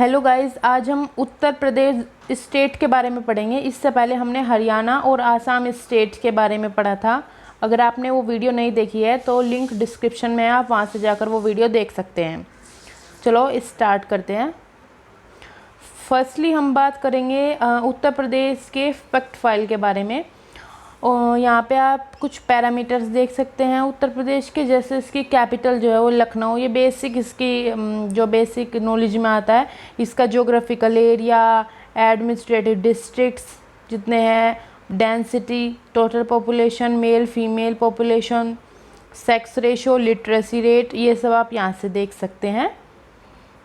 Hello guys, आज हम Uttar Pradesh state के बारे में पढ़ेंगे। इससे पहले हमने हरियाणा और आसाम स्टेट के बारे में पढ़ा था। अगर आपने वो वीडियो नहीं देखी है तो लिंक डिस्क्रिप्शन में है, आप वहाँ से जाकर वो वीडियो देख सकते हैं। चलो स्टार्ट करते हैं। फर्स्टली हम बात करेंगे उत्तर प्रदेश के फैक्ट फाइल के बारे में। यहाँ पे आप कुछ पैरामीटर्स देख सकते हैं उत्तर प्रदेश के, जैसे इसकी कैपिटल जो है वो लखनऊ। ये बेसिक इसकी जो बेसिक नॉलेज में आता है, इसका ज्योग्राफिकल एरिया, एडमिनिस्ट्रेटिव डिस्ट्रिक्ट्स जितने हैं, density, total population, male female population, sex ratio, literacy rate, ये सब आप यहाँ से देख सकते हैं।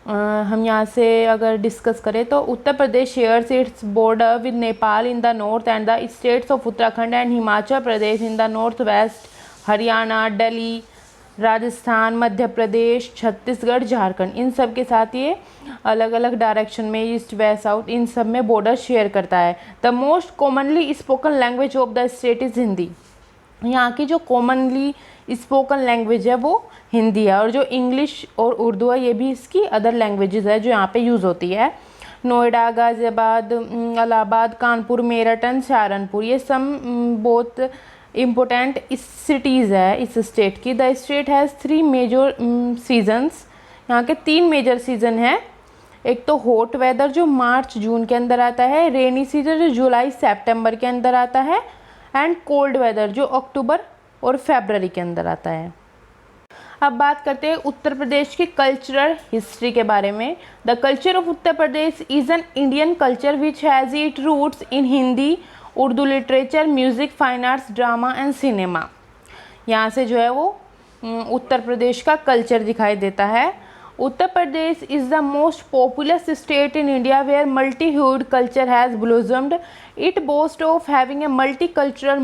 हम यहाँ से अगर डिस्कस करें तो Uttar Pradesh shares its border with Nepal in the north and the states of Uttarakhand and Himachal Pradesh in the north west, Haryana, Delhi, Rajasthan, Madhya Pradesh, Chhattisgarh, Jharkhand, इन सब के साथ ये अलग अलग डायरेक्शन में, ईस्ट वेस्ट साउथ, इन सब में बॉर्डर शेयर करता है। The most commonly spoken language of the state is Hindi. यहाँ की जो कॉमनली स्पोकन लैंग्वेज है वो हिंदी है, और जो इंग्लिश और उर्दू है ये भी इसकी अदर लैंग्वेजेस है जो यहाँ पे यूज़ होती है। नोएडा, गाज़ियाबाद, इलाहाबाद, कानपुर, मेरठ एंड सहारनपुर, ये सब बहुत इम्पोर्टेंट सिटीज़ है इस स्टेट की। The state has 3 major seasons. यहाँ के 3 मेजर सीज़न हैं। एक तो हॉट वेदर जो मार्च जून के अंदर आता है, रेनी सीजन जो जुलाई सितंबर के अंदर आता है, एंड कोल्ड वेदर जो अक्टूबर और फरवरी के अंदर आता है। अब बात करते हैं उत्तर प्रदेश की कल्चरल हिस्ट्री के बारे में। The culture of Uttar Pradesh is an Indian culture which has it roots in Hindi, Urdu literature, music, fine arts, drama and cinema. यहाँ से जो है वो उत्तर प्रदेश का कल्चर दिखाई देता है। Uttar Pradesh is the most populous state in India where multi hued culture has blossomed. It boast of having a multi cultural,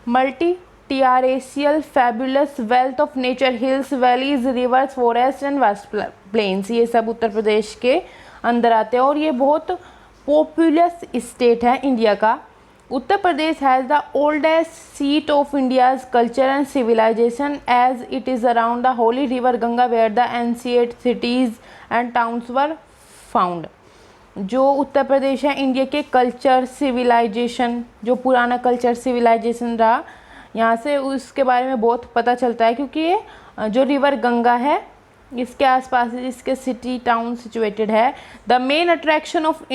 multi-terrestrial fabulous wealth of nature, hills, valleys, rivers, forests and vast plains। ये सब उत्तर प्रदेश के अंदर आते हैं और ये बहुत populous state है इंडिया का। Uttar Pradesh has the oldest seat of India's culture and civilization as it is around the holy river Ganga where the ancient cities and towns were found. जो उत्तर प्रदेश है इंडिया के कल्चर सिविलाइजेशन, जो पुराना कल्चर सिविलाइजेशन रहा, यहाँ से उसके बारे में बहुत पता चलता है, क्योंकि ये जो रिवर गंगा है इसके आसपास इसके सिटी टाउन सिचुएटेड है। The main attraction of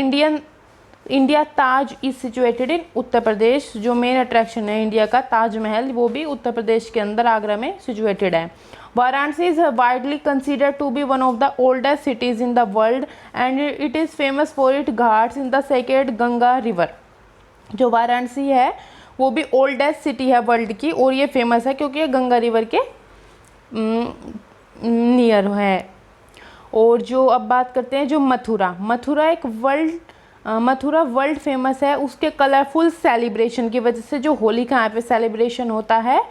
India Taj is situated in Uttar Pradesh. जो मेन अट्रैक्शन है इंडिया का, ताजमहल, वो भी उत्तर प्रदेश के अंदर आगरा में सिचुएटेड है। Varanasi is widely considered to be one of the oldest cities in the world and it is famous for it ghats in the sacred Ganga river. जो वाराणसी है वो भी ओल्डेस्ट सिटी है वर्ल्ड की, और ये फेमस है क्योंकि ये गंगा रिवर के नियर है। और जो अब बात करते हैं जो मथुरा वर्ल्ड फेमस है उसके कलरफुल सेलिब्रेशन की वजह से। जो होली का यहाँ पे सेलिब्रेशन होता है,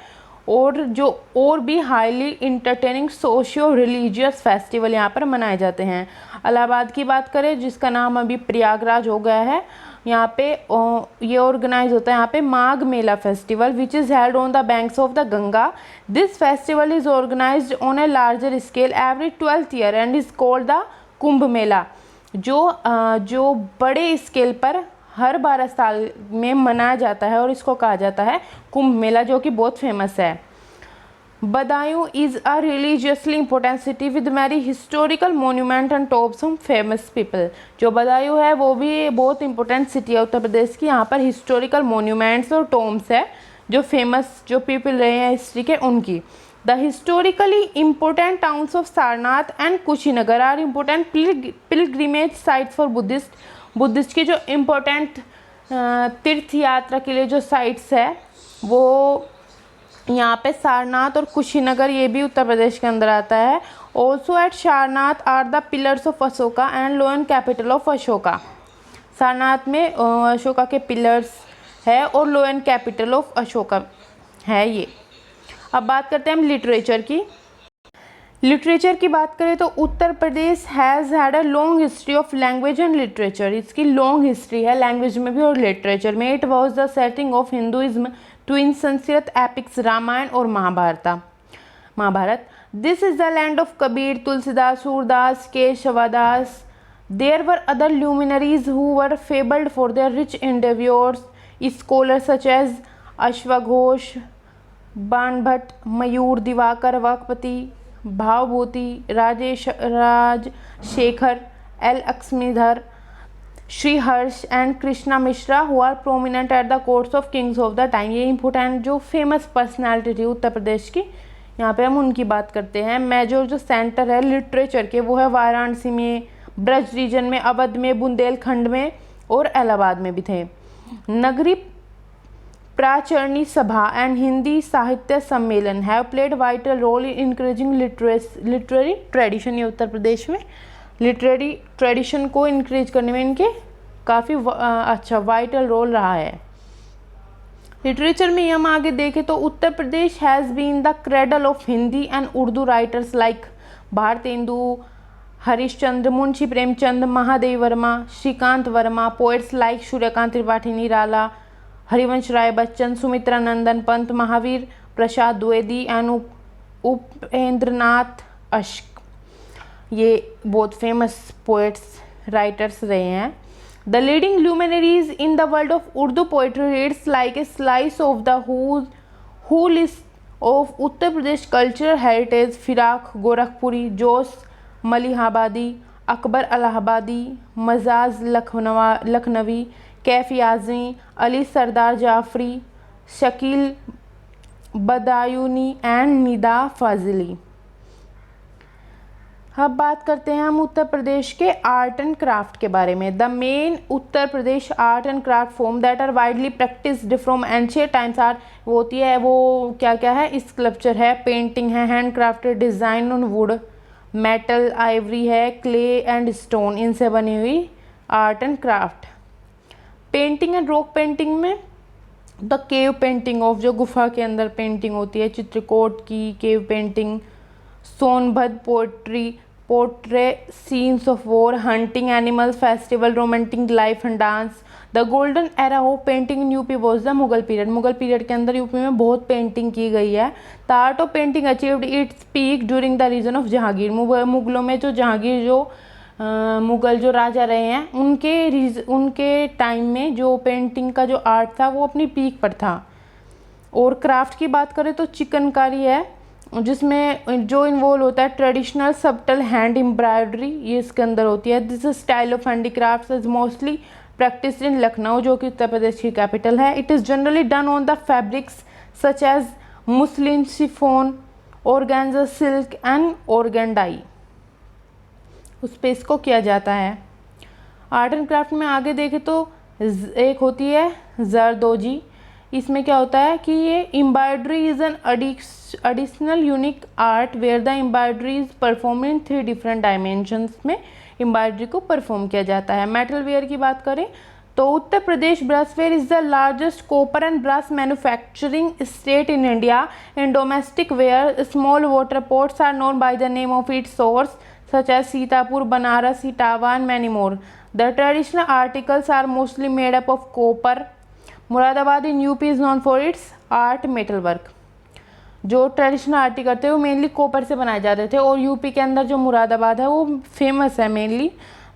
और भी highly entertaining socio religious festival यहाँ पर मनाए जाते हैं। इलाहाबाद की बात करें जिसका नाम अभी प्रयागराज हो गया है, यहाँ पे ये ऑर्गेनाइज होता है यहाँ पे Magh Mela festival which is held on the banks of the Ganga. This festival is organized on a larger scale every 12th year and is called the Kumbh Mela. जो बड़े स्केल पर हर 12 साल में मनाया जाता है और इसको कहा जाता है कुंभ मेला, जो कि बहुत फेमस है। Budaun is a religiously important city with many historical monument and tombs of famous people. जो बदायूं है वो भी बहुत इंपॉर्टेंट सिटी है उत्तर प्रदेश की। यहाँ पर हिस्टोरिकल मोन्यूमेंट्स और टॉम्स है जो फेमस जो पीपल रहे हैं हिस्ट्री के उनकी। The historically important towns of Sarnath and Kushinagar are important pilgrimage sites for Buddhist की जो इम्पोर्टेंट तीर्थ यात्रा के लिए जो साइट्स है वो यहाँ पे सारनाथ और कुशीनगर, ये भी उत्तर प्रदेश के अंदर आता है। Also at Sarnath are the pillars of Ashoka and lion capital of Ashoka. Sarnath में अशोका के पिलर्स है और लोएन कैपिटल ऑफ अशोका है ये। अब बात करते हैं हम लिटरेचर की बात करें तो Uttar Pradesh has had a long history of language and literature. इसकी लॉन्ग हिस्ट्री है लैंग्वेज में भी और लिटरेचर में। It was the setting of Hinduism two in Sanskrit epics Ramayana और Mahabharata. This is the land of Kabir, Tulsidas, Surdas, Keshavdas. There were other luminaries who were fabled for their rich endeavours, scholars such as Ashwaghosh, Banabhatta, Mayura, Divakara, Vakpati, Bhavabhuti, Rajashekhara, एल Lakshmidhara, Shriharsha and Krishna Mishra who are prominent at the courts of kings of the time. ये important जो famous personality थी उत्तर प्रदेश की, यहाँ पे हम उनकी बात करते हैं. मेजर जो सेंटर है लिटरेचर के वो है वाराणसी में, ब्रज रीजन में, अवध में, बुंदेलखंड में और इलाहाबाद में भी थे. नगरी प्राचरणी सभा and Hindi Sahitya Sammelan have played vital role in increasing literary tradition. ये उत्तर प्रदेश में लिटरेरी ट्रेडिशन को इंक्रीज करने में इनके काफ़ी अच्छा वाइटल रोल रहा है. लिटरेचर में हम आगे देखें तो Uttar Pradesh has been the cradle of Hindi and Urdu writers like Bharatendu, Harishchandra, Munshi Premchand, Mahadevi Verma, Shrikant Verma, poets like Suryakant Tripathi Nirala, Harivansh Rai Bachchan, Sumitra Nandan Pant, Mahavir Prasad Dwivedi and Upendranath Ashk. ये बहुत फेमस पोएट्स राइटर्स रहे हैं. The leading luminaries in the world of Urdu poetry reads like a slice of the whole list of Uttar Pradesh cultural heritage. Firaq Gorakhpuri, जोश मलिहाबादी, अकबर इलाहाबादी, मजाज लखनवी, कैफी आज़मी, अली सरदार Jafri, Shakeel Badayuni and Nida फाजिली. अब बात करते हैं हम उत्तर प्रदेश के आर्ट एंड क्राफ्ट के बारे में. The main Uttar Pradesh art and craft form that are widely practised from ancient times are, वो होती है वो क्या क्या है, स्कल्पचर है, पेंटिंग है, hand crafted design on wood, metal, ivory है, क्ले एंड स्टोन, इनसे बनी हुई art and craft. Painting and rock painting में द केव पेंटिंग ऑफ, जो गुफा के अंदर पेंटिंग होती है, चित्रकूट की cave painting, Sonbhadra pottery, portray scenes of war, hunting animals, festival, romantic life and dance. The golden era of painting in UP was the Mughal period. Mughal period के अंदर यूपी में बहुत पेंटिंग की गई है. The art of painting achieved its peak during the region of Jahangir. मुगलों में जो जहांगीर जो मुगल जो राजा रहे हैं उनके टाइम में जो पेंटिंग का जो आर्ट था वो अपनी पीक पर था. और क्राफ्ट की बात करें तो चिकनकारी है जिसमें जो इन्वॉल्व होता है ट्रेडिशनल सब्टल हैंड एम्ब्रॉयडरी, ये इसके अंदर होती है. This style of handicraft is mostly practised in Lucknow, जो कि उत्तर प्रदेश की कैपिटल है. It is generally done on the fabrics such as muslin, chiffon, organza, silk and organdie, उस पर इसको किया जाता है. आर्ट एंड क्राफ्ट में आगे देखें तो एक होती है जरदोजी. इसमें क्या होता है कि ये embroidery is an additional unique art where the embroidery is perform in 3 different dimensions में एम्ब्रॉयडरी को परफॉर्म किया जाता है. मेटल वेयर की बात करें तो Uttar Pradesh brassware is the largest copper and brass manufacturing state in India. In domestic ware small water pots are known by the name of its source such as Sitapur, Banaras, Itawa and many more. The traditional articles are mostly made up of copper. Muradabad in UP is known for its art metal work. जो traditional article थे वो mainly copper से बनाए जाते थे और UP के अंदर जो मुरादाबाद है वो फेमस है मेनली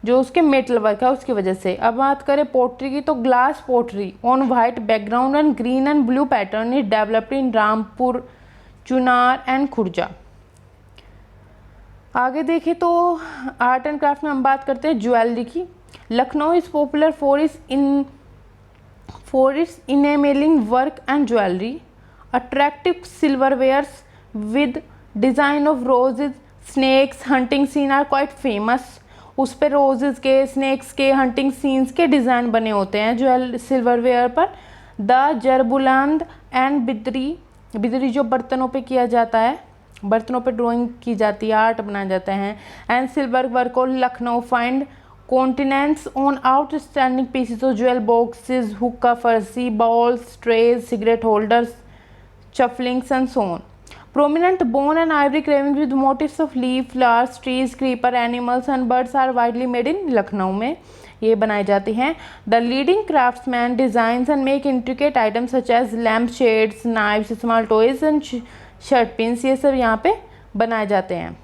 जो उसके मेटल वर्क है उसकी वजह से. अब बात करें पोट्री की तो glass pottery on white background and green and blue pattern is developed in Rampur, Chunar and Khurja. आगे देखें तो आर्ट एंड क्राफ्ट में हम बात करते हैं ज्वेलरी की. Lucknow is popular for its enamelling work and jewellery. Attractive silverwares with design of roses, snacks, hunting scene are quite famous. उस पर रोजेज के, स्नैक्स के, हंटिंग सीन्स के डिज़ाइन बने होते हैं सिल्वरवेयर पर. द जरबुलंद एंड बिदरी जो बर्तनों पे किया जाता है, बर्तनों पे ड्राइंग की जाती है, आर्ट बनाए जाते हैं. एंड सिल्वर वर्क और Lucknow find continents on outstanding pieces of jewel boxes, hookah, फर्सी, bowls, trays, cigarette holders, cufflinks and so on. Prominent bone and ivory craving with motifs of leaf, flowers, trees, creeper, animals and birds are widely made in Lucknow में ये बनाई जाती हैं. The leading craftsman designs and make intricate items such as lamp shades, knives, small toys and shirt pins, ये सब यहाँ पे बनाए जाते हैं।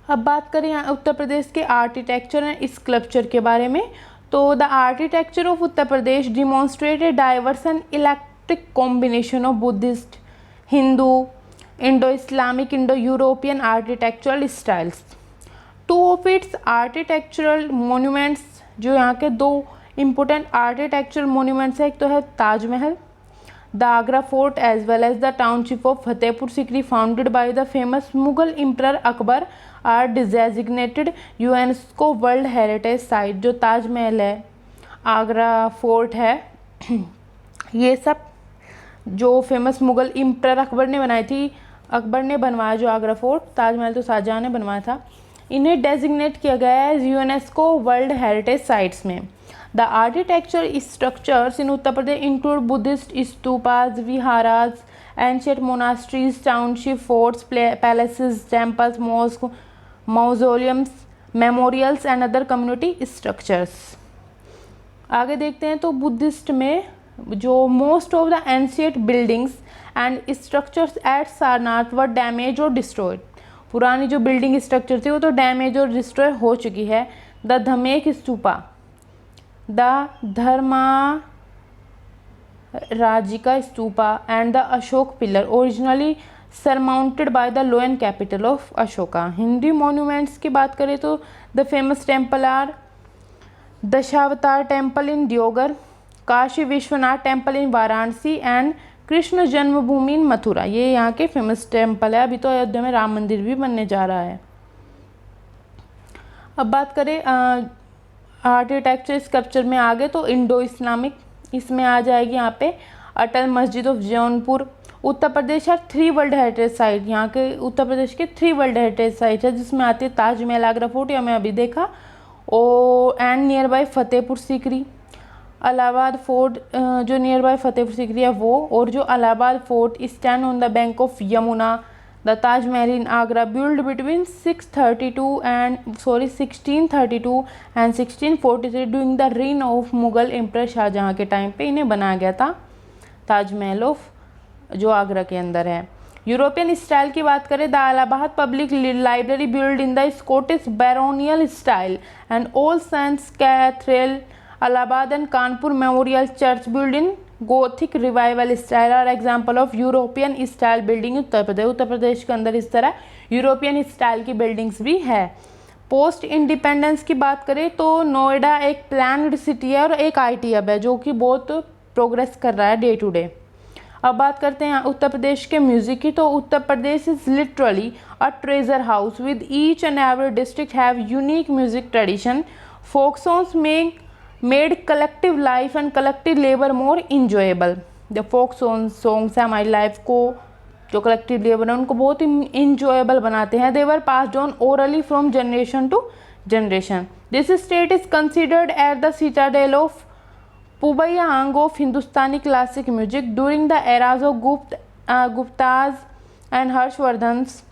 अब बात करें यहाँ उत्तर प्रदेश के आर्किटेक्चर एंड स्कल्पचर के बारे में, तो the architecture of Uttar Pradesh demonstrate a diverse and electric combination of Buddhist, Hindu, Indo Islamic, Indo European architectural styles. Two of its architectural monuments, जो यहाँ के दो इम्पोर्टेंट आर्किटेक्चरल मोन्यूमेंट्स है, एक तो है Taj Mahal, the Agra fort as well as the township of Fatehpur Sikri founded by the famous Mughal emperor Akbar are designated UNESCO world heritage site. जो ताजमहल है, आगरा फोर्ट है, ये सब जो फेमस मुगल एम्परर अकबर ने बनाई थी, अकबर ने बनवाया जो आगरा फोर्ट, ताजमहल तो शाहजहाँ ने बनवाया था, इन्हें डेजिग्नेट किया गया है यूनेस्को वर्ल्ड हेरिटेज साइट्स में। The architecture structures in Uttar Pradesh include Buddhist stupas, viharas, ancient monasteries, township, forts, palaces, temples, mosque, mausoleums, memorials and other community structures. आगे देखते हैं तो बुद्धिस्ट में जो most of the ancient buildings and structures at Sarnath were damage और destroyed. पुरानी जो building structure थी वो तो डैमेज और डिस्ट्रॉय हो चुकी है। The Dhamek stupa, the Dharma Rajika stupa and the Ashok pillar originally surmounted by the lion capital of Ashoka. Hindu monuments की बात करें तो the famous temple are Dashavatar temple in Deogarh, Kashi Vishwanath temple in Varanasi and Krishna Janmabhoomi in Mathura. ये यहाँ के फेमस टेम्पल है। अभी तो अयोध्या में राम मंदिर भी बनने जा रहा है। अब बात करें आर्किटेक्चर स्कल्पचर में आगे तो इंडो इस्लामिक, इसमें आ जाएगी यहाँ पे अटल मस्जिद ऑफ जौनपुर। उत्तर प्रदेश है 3 वर्ल्ड हेरिटेज साइट, यहाँ के उत्तर प्रदेश के 3 वर्ल्ड हेरिटेज साइट है, जिसमें आती है ताजमहल, आगरा फोर्ट, या मैं अभी देखा, ओ and nearby Fatehpur Sikri, Allahabad fort जो नियर बाय फतेहपुर सीकरी है वो, और जो Allahabad fort stand on the bank of Yamuna. The Taj Mahal in Agra build between 1632 and 1643 during the reign of Mughal emperor Shah Jahan के टाइम पे इन्हें बनाया गया था, ताजमहल ऑफ जो आगरा के अंदर है। यूरोपियन स्टाइल की बात करें, the Allahabad public library build in the Scottish baronial style and all saints cathedral, Allahabad and Kanpur memorial church build in gothic revival style are example of European style building Uttar Pradesh. Uttar Pradesh के अंदर इस तरह यूरोपियन स्टाइल की buildings भी है। पोस्ट इंडिपेंडेंस की बात करें तो नोएडा एक प्लान्ड सिटी है और एक IT हब है जो कि बहुत प्रोग्रेस कर रहा है डे टू डे। अब बात करते हैं उत्तर प्रदेश के म्यूजिक की, तो Uttar Pradesh is literally a treasure house with each and every district have unique music tradition. Folk songs made collective life and collective labour more enjoyable. The folk songs है हमारी life को, जो कलेक्टिव लेबर है उनको बहुत ही enjoyable बनाते हैं। They were passed on orally from generation to generation. This state is considered at the citadel of पुबैयांग of Hindustani classic music during the eras of Guptas and Harshavardhans.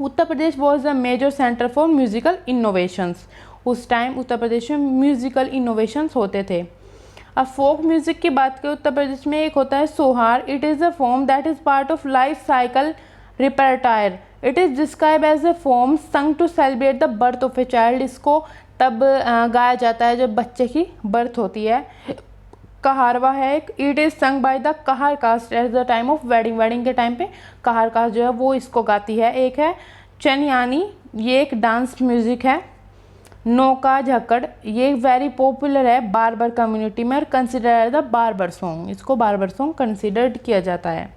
Uttar Pradesh was the major centre for musical innovations. उस time Uttar Pradesh में musical innovations होते थे। अब folk music की बात करें उत्तर प्रदेश में एक होता है सोहार। It is a form that is part of life cycle repertoire. It is describe as a form sung to celebrate the birth of a child. इसको तब गाया जाता है जब बच्चे की बर्थ होती है। कहारवा है एक, it is sung by the Kahar caste at the time of wedding. Wedding के टाइम पे कहार कास्ट जो है वो इसको गाती है। एक है चनियानी, ये एक डांस म्यूजिक है। नौका झकड़, ये वेरी पॉपुलर है बार्बर कम्युनिटी में और कंसिडर द बार्बर सॉन्ग, इसको बार्बर सॉन्ग कंसिडर्ड किया जाता है।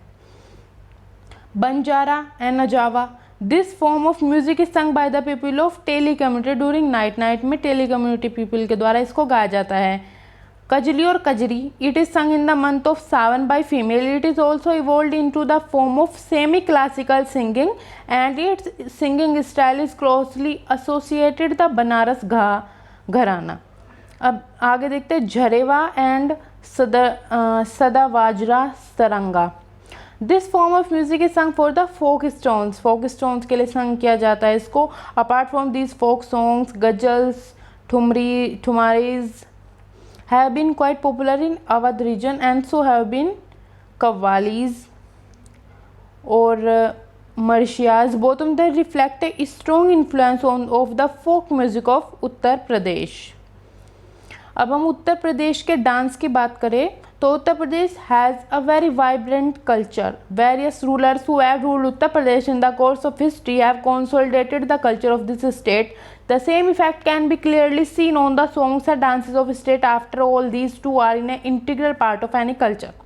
बंजारा एंड नजावा, this form of music is sung by the people of Teli community during night. Night में टेली कम्युनिटी पीपल के द्वारा इसको गाया जाता है। कजली और Kajri, it is sung in the month of Sawan by female. It is also evolved into the form of semi classical singing and its singing style is closely associated the Banaras gharana. अब आगे देखते हैं झरेवा एंड सदावाजरा सरंगा। This form of music is sung for the folk stones. Folk stones के लिए sung किया जाता है इसको। Apart from these folk songs, ghazals, thumris have been quite popular in Awadh region and so have been कव्वालीज। और Mauritius, both of them reflect a strong influence of the folk music of Uttar Pradesh. अब हम उत्तर प्रदेश के डांस की बात करें तो Uttar Pradesh has a very vibrant culture. Various rulers who have ruled Uttar Pradesh in the course of history have consolidated the culture of this state. The same effect can be clearly seen on the songs and dances of state. After all, these two are an integral part of any culture.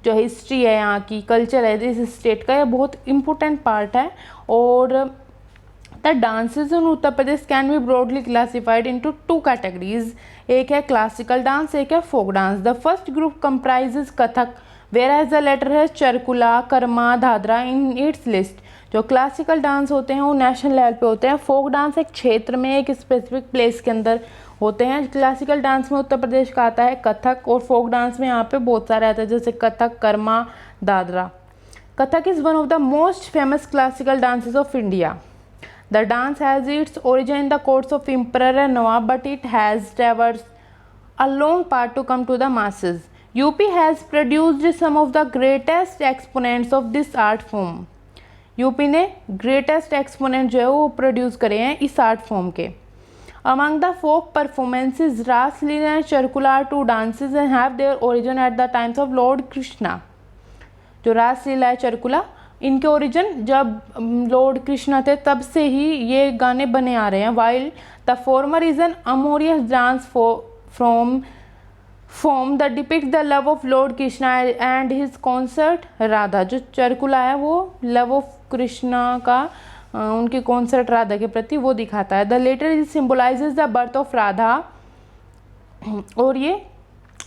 जो history है यहाँ की, culture है इस state का, ये बहुत important part है। और the dances in Uttar Pradesh can be broadly classified into two categories. एक है क्लासिकल डांस, एक है folk dance. The first group comprises Kathak, whereas the latter है Charkula, Karma, Dadra in its list. जो क्लासिकल डांस होते हैं वो नेशनल लेवल पे होते हैं। फोक डांस एक क्षेत्र में एक स्पेसिफिक प्लेस के अंदर होते हैं। क्लासिकल डांस में उत्तर प्रदेश का आता है कथक, और फोक डांस में यहाँ पे बहुत सारे आते हैं जैसे Kathak, Karma, Dadra. Kathak is one of the most famous classical dances of India. The dance has its origin in the courts of emperor and nawab, but it has traversed a long path to come to the masses. UP has produced some of the greatest exponents of this art form. UP ने greatest exponent जो है वो produce करे हैं इस art form के। Among the folk performances, Raslila and Charkula two dances and have their origin at the times of lord Krishna. जो रासलीला है, चरकुला, इनके ओरिजिन जब लॉर्ड कृष्णा थे तब से ही ये गाने बने आ रहे हैं। While the former is an amorous dance form the depict the love of lord Krishna and his concert Radha. जो चरकुला है वो लव ऑफ कृष्णा का उनकी कॉन्सर्ट राधा के प्रति वो दिखाता है। The latter is symbolises the birth of Radha, और ये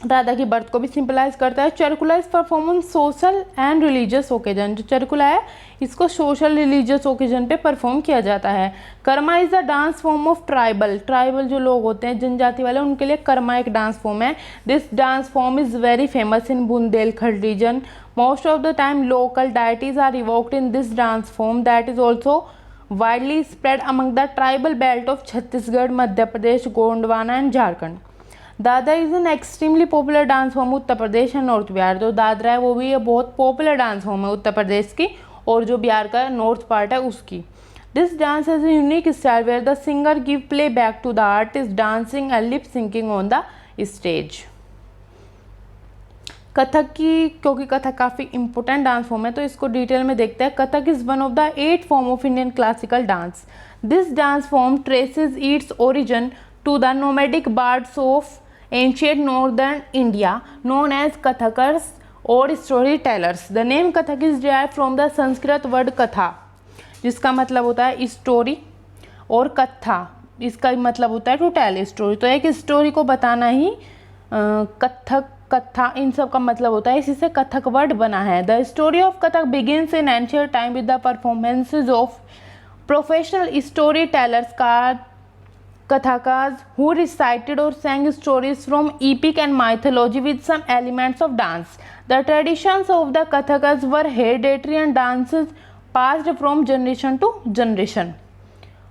राधा की बर्थ को भी सिंपलाइज करता है। Charkula is perform social and religious occasion. जो चरकुला है इसको सोशल रिलीजियस ओकेजन पे परफॉर्म किया जाता है। Karma is the dance form of tribal जो लोग होते हैं जनजाति वाले, उनके लिए कर्मा एक डांस फॉर्म है। This dance form is very famous in Bundelkhand region. Most of the time local deities are invoked in this dance form that is also widely spread among the tribal belt of Chhattisgarh, Madhya Pradesh, Gondwana and Jharkhand. Dadra is an extremely popular dance form Uttar Pradesh and north Bihar. जो दादरा है वो भी ये बहुत popular dance form है उत्तर प्रदेश की, और जो बिहार का नॉर्थ पार्ट है उसकी। This dance has a unique style where the singer give playback to the artist dancing and lip syncing on the stage. Kathak की, क्योंकि कथक काफ़ी इंपॉर्टेंट डांस फॉर्म है तो इसको डिटेल में देखते हैं। Kathak is one of the 8 form of Indian classical dance. This dance form traces its origin to the nomadic bards of ancient northern India known as kathakars और story tellers. The name Kathak is derived from the Sanskrit word katha, जिसका मतलब होता है story, और कथा इसका मतलब होता है टू टेल स्टोरी। तो एक स्टोरी को बताना ही कथक, कथा, इन सब का मतलब होता है, इसी से कथक वर्ड बना है। The story of Kathak begins in ancient time with the performances of professional story tellers का कथाकार्स who recited or sang stories from epic and mythology with some elements of dance. The traditions of the Kathakas were hereditary and dances passed from generation to generation.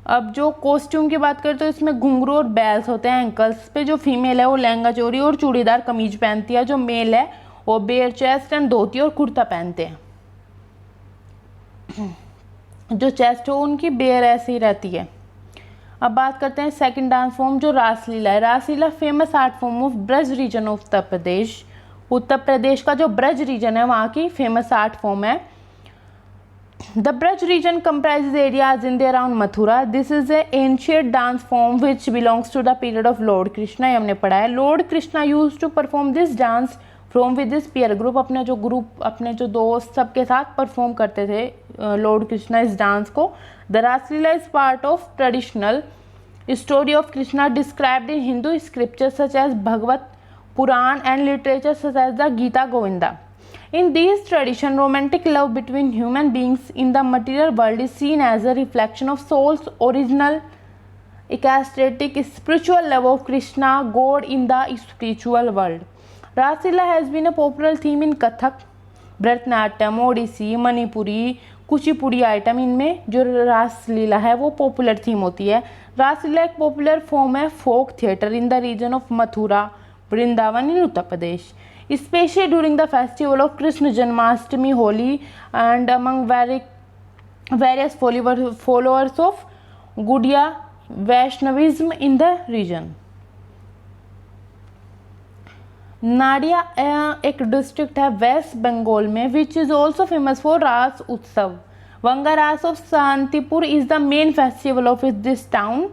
अब जो costume की बात करें तो इसमें घुंघरू और बेल्स होते हैं एंकल्स पे। जो फीमेल है वो लहंगा चोरी और चूड़ीदार कमीज पहनती है। जो मेल है वो बेयर चेस्ट एंड धोती और कुर्ता पहनते हैं। जो चेस्ट हो उनकी बेयर ऐसी ही रहती है। अब बात करते हैं सेकंड डांस फॉर्म जो रासलीला है। Raslila famous art form of Braj region of Uttar Pradesh. Uttar Pradesh का जो ब्रज रीजन है वहाँ की फेमस आर्ट फॉर्म है। The Braj region comprises areas in the around Mathura. This is a ancient dance form which belongs to the period of lord Krishna. ये हमने पढ़ा है। Lord Krishna use to perform this dance from with this peer group. अपने जो दोस्त सबके साथ perform करते थे लॉर्ड कृष्णा इस डांस को। The Raslila is part of traditional story of Krishna described in Hindu scripture such as Bhagavata Purana and literature such as the Gita Govinda. In these traditions, romantic love between human beings in the material world is seen as a reflection of soul's original ecstatic spiritual love of Krishna, God in the spiritual world. Raslila has been a popular theme in Kathak, Bharatanatyam, Odissi, Manipuri, Kuchipudi item. इनमें जो रासलीला है वो popular theme होती है। रासलीला एक popular form है folk theatre in the region of Mathura, Vrindavan in Uttar Pradesh, especially during the festival of Krishna Janmashtami, Holi, and among very various followers of Gaudiya Vaishnavism in the region. Nadia एक district है waste Bengal में which is also famous for रास उत्सव. वंगा रास of Shantipur is the main festival of this town.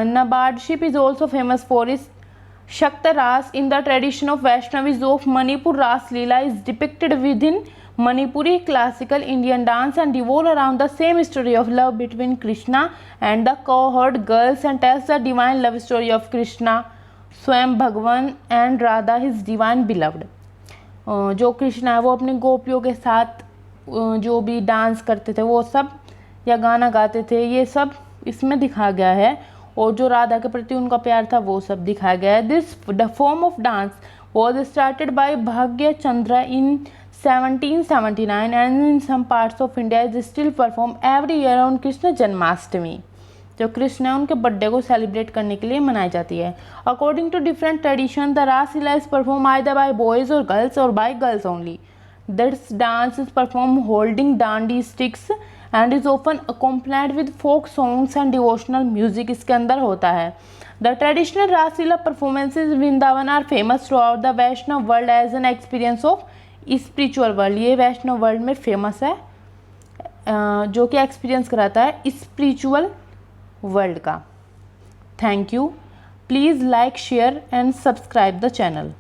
Nabadship is also famous for its Shakta Ras. In the tradition of Vaishnavis of Manipur, Ras Leela is depicted within Manipuri classical Indian dance and revolve around the same story of love between Krishna and the cowherd girls and tells the divine love story of Krishna, स्वयं भगवान and Radha his divine beloved. जो कृष्णा है वो अपने गोपियों के साथ जो भी डांस करते थे वो सब या गाना गाते थे, ये सब इसमें दिखाया गया है. और जो राधा के प्रति उनका प्यार था वो सब दिखाया गया है. This the form of dance was started by Bhagya Chandra in 1779 and in some parts of India is still perform every year on Krishna Janmashtami. जो कृष्ण है उनके बर्थडे को सेलिब्रेट करने के लिए मनाई जाती है. According to different tradition the Ras Leela is perform either by boys और by girls only. This dance is perform holding dandi sticks and is often accompanied with folk songs and devotional music इसके अंदर होता है. The traditional Ras Leela performances Vrindavan are famous throughout the Vaishnav world as an experience of spiritual world. ये Vaishnav world में famous है जो कि experience कराता है स्पिरिचुअल वर्ल्ड का. Thank you. Please like share and subscribe the channel.